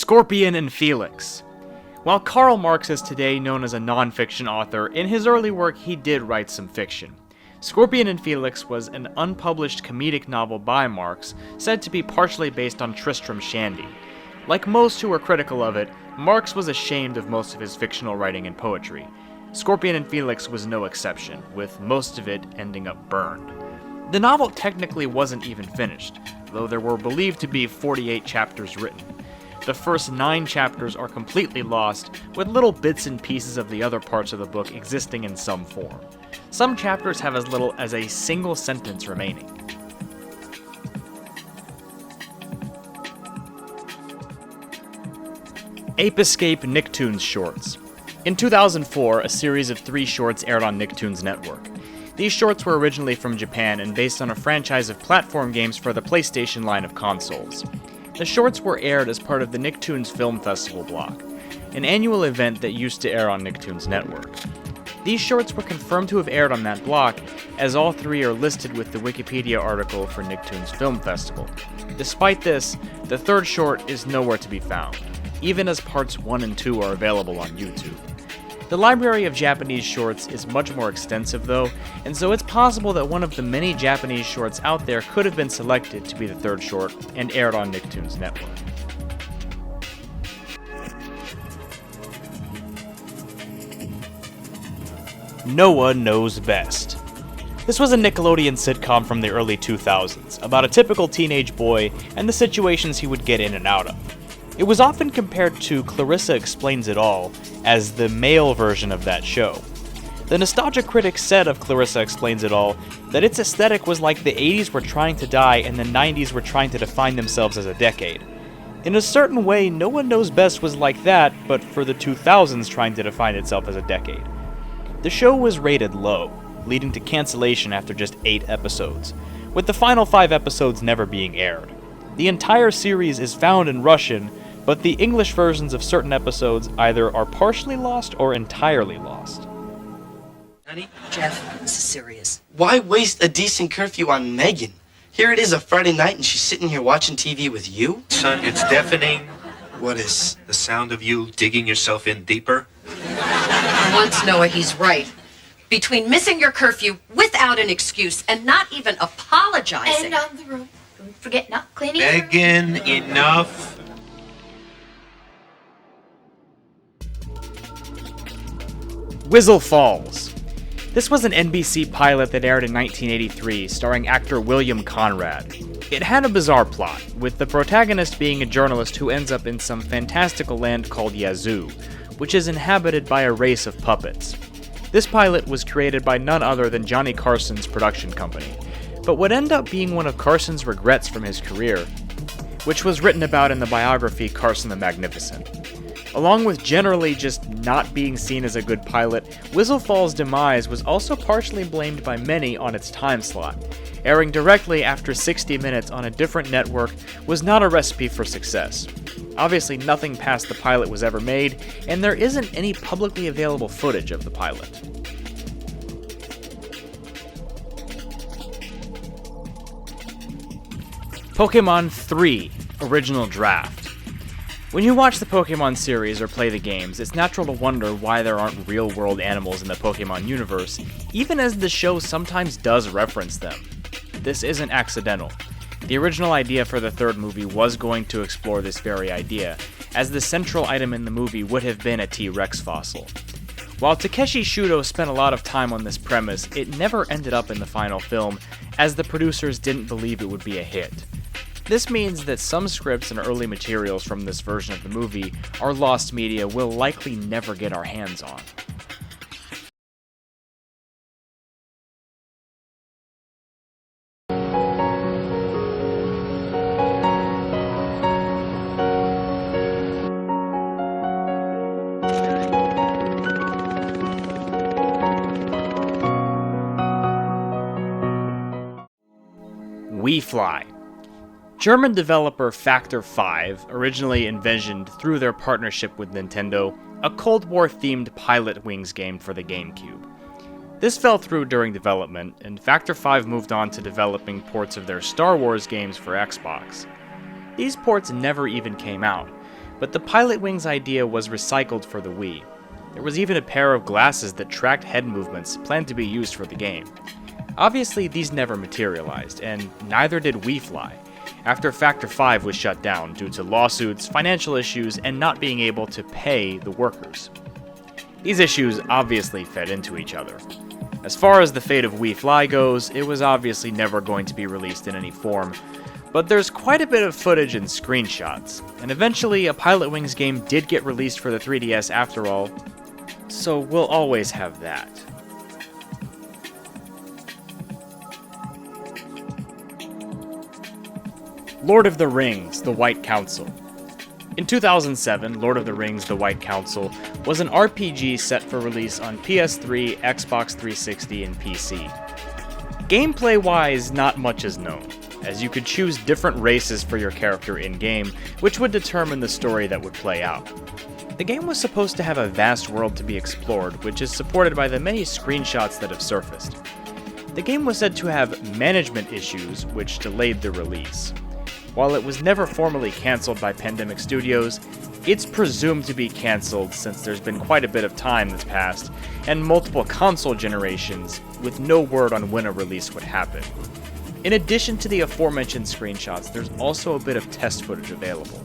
Scorpion and Felix. While Karl Marx is today known as a non-fiction author, in his early work he did write some fiction. Scorpion and Felix was an unpublished comedic novel by Marx, said to be partially based on Tristram Shandy. Like most who were critical of it, Marx was ashamed of most of his fictional writing and poetry. Scorpion and Felix was no exception, with most of it ending up burned. The novel technically wasn't even finished, though there were believed to be 48 chapters written. The first 9 chapters are completely lost, with little bits and pieces of the other parts of the book existing in some form. Some chapters have as little as a single sentence remaining. Ape Escape Nicktoons Shorts. In 2004, a series of 3 shorts aired on Nicktoons Network. These shorts were originally from Japan and based on a franchise of platform games for the PlayStation line of consoles. The shorts were aired as part of the Nicktoons Film Festival block, an annual event that used to air on Nicktoons Network. These shorts were confirmed to have aired on that block, as all 3 are listed with the Wikipedia article for Nicktoons Film Festival. Despite this, the 3rd short is nowhere to be found, even as parts 1 and 2 are available on YouTube. The library of Japanese shorts is much more extensive though, and so it's possible that one of the many Japanese shorts out there could have been selected to be the 3rd short and aired on Nicktoons Network. Noah Knows Best. This was a Nickelodeon sitcom from the early 2000s, about a typical teenage boy and the situations he would get in and out of. It was often compared to Clarissa Explains It All as the male version of that show. The nostalgia critics said of Clarissa Explains It All that its aesthetic was like the 80s were trying to die and the 90s were trying to define themselves as a decade. In a certain way, No One Knows Best was like that, but for the 2000s trying to define itself as a decade. The show was rated low, leading to cancellation after just 8 episodes, with the final 5 episodes never being aired. The entire series is found in Russian, but the English versions of certain episodes either are partially lost or entirely lost. Honey? Jeff, this is serious. Why waste a decent curfew on Megan? Here it is a Friday night and she's sitting here watching TV with you? Son, it's deafening. What is? The sound of you digging yourself in deeper. For once, Noah, he's right. Between missing your curfew without an excuse and not even apologizing. And on the road. Don't forget not cleaning your room. Megan, enough. Whistle Falls. This was an NBC pilot that aired in 1983, starring actor William Conrad. It had a bizarre plot, with the protagonist being a journalist who ends up in some fantastical land called Yazoo, which is inhabited by a race of puppets. This pilot was created by none other than Johnny Carson's production company, but would end up being one of Carson's regrets from his career, which was written about in the biography Carson the Magnificent. Along with generally just not being seen as a good pilot, Whistle Falls' demise was also partially blamed by many on its time slot. Airing directly after 60 Minutes on a different network was not a recipe for success. Obviously, nothing past the pilot was ever made, and there isn't any publicly available footage of the pilot. Pokémon 3 Original Draft. When you watch the Pokémon series or play the games, it's natural to wonder why there aren't real-world animals in the Pokémon universe, even as the show sometimes does reference them. This isn't accidental. The original idea for the 3rd movie was going to explore this very idea, as the central item in the movie would have been a T-Rex fossil. While Takeshi Shudo spent a lot of time on this premise, it never ended up in the final film, as the producers didn't believe it would be a hit. This means that some scripts and early materials from this version of the movie our lost media will likely never get our hands on. WeFly. German developer Factor 5 originally envisioned, through their partnership with Nintendo, a Cold War-themed Pilotwings game for the GameCube. This fell through during development, and Factor 5 moved on to developing ports of their Star Wars games for Xbox. These ports never even came out, but the Pilotwings idea was recycled for the Wii. There was even a pair of glasses that tracked head movements planned to be used for the game. Obviously, these never materialized, and neither did WiiFly, after Factor 5 was shut down due to lawsuits, financial issues, and not being able to pay the workers. These issues obviously fed into each other. As far as the fate of WiiFly goes, it was obviously never going to be released in any form, but there's quite a bit of footage and screenshots, and eventually a Pilotwings game did get released for the 3DS after all, so we'll always have that. Lord of the Rings: The White Council. In 2007, Lord of the Rings: The White Council was an RPG set for release on PS3, Xbox 360, and PC. Gameplay-wise, not much is known, as you could choose different races for your character in-game, which would determine the story that would play out. The game was supposed to have a vast world to be explored, which is supported by the many screenshots that have surfaced. The game was said to have management issues, which delayed the release. While it was never formally cancelled by Pandemic Studios, it's presumed to be cancelled since there's been quite a bit of time that's passed, and multiple console generations, with no word on when a release would happen. In addition to the aforementioned screenshots, there's also a bit of test footage available.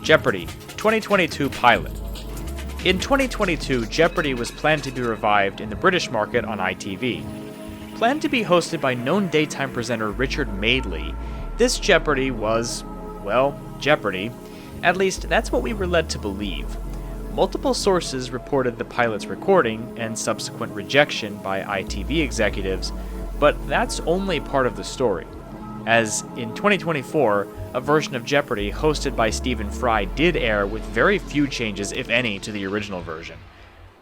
Jeopardy! 2022 pilot. In 2022, Jeopardy was planned to be revived in the British market on ITV. Planned to be hosted by known daytime presenter Richard Madeley, this Jeopardy was, well, Jeopardy. At least, that's what we were led to believe. Multiple sources reported the pilot's recording and subsequent rejection by ITV executives, but that's only part of the story, as in 2024, a version of Jeopardy hosted by Stephen Fry did air with very few changes, if any, to the original version.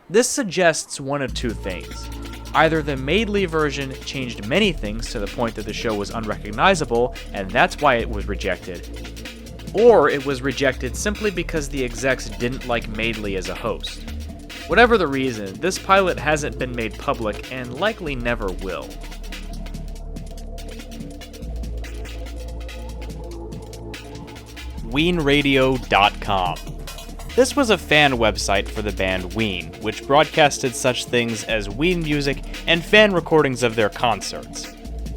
This suggests one of two things. Either the Madeley version changed many things to the point that the show was unrecognizable, and that's why it was rejected, or it was rejected simply because the execs didn't like Madeley as a host. Whatever the reason, this pilot hasn't been made public and likely never will. WeenRadio.com. This was a fan website for the band Ween, which broadcasted such things as Ween music and fan recordings of their concerts.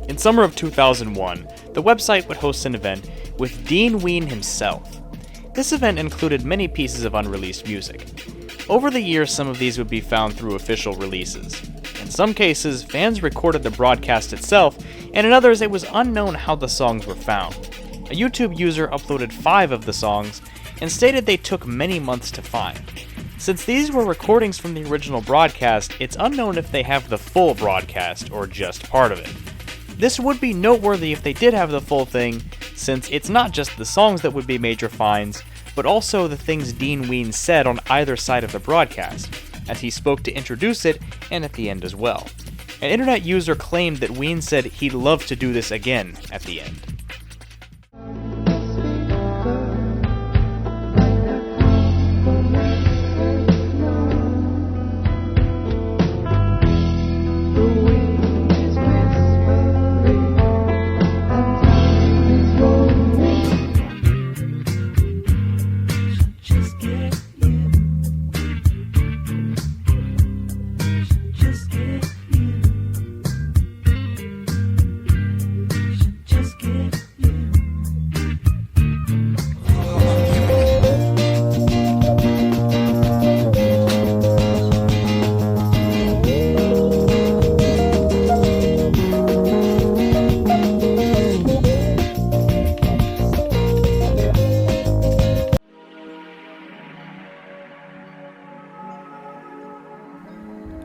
In summer of 2001, the website would host an event with Dean Ween himself. This event included many pieces of unreleased music. Over the years, some of these would be found through official releases. In some cases, fans recorded the broadcast itself, and in others, it was unknown how the songs were found. A YouTube user uploaded 5 of the songs and stated they took many months to find. Since these were recordings from the original broadcast, it's unknown if they have the full broadcast or just part of it. This would be noteworthy if they did have the full thing, since it's not just the songs that would be major finds, but also the things Dean Ween said on either side of the broadcast, as he spoke to introduce it and at the end as well. An internet user claimed that Ween said he'd love to do this again at the end.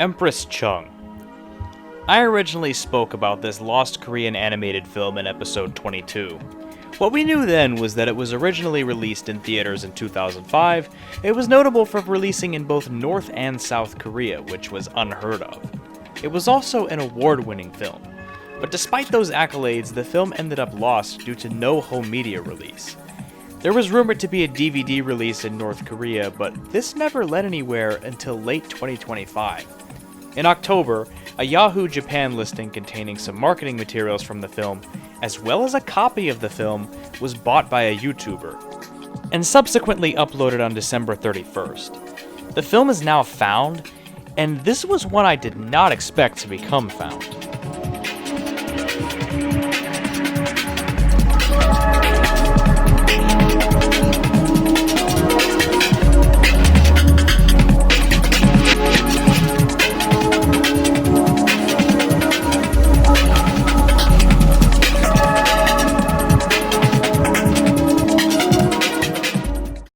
Empress Chung. I originally spoke about this lost Korean animated film in episode 22. What we knew then was that it was originally released in theaters in 2005. It was notable for releasing in both North and South Korea, which was unheard of. It was also an award-winning film. But despite those accolades, the film ended up lost due to no home media release. There was rumored to be a DVD release in North Korea, but this never led anywhere until late 2025. In October, a Yahoo Japan listing containing some marketing materials from the film, as well as a copy of the film, was bought by a YouTuber, and subsequently uploaded on December 31st. The film is now found, and this was one I did not expect to become found.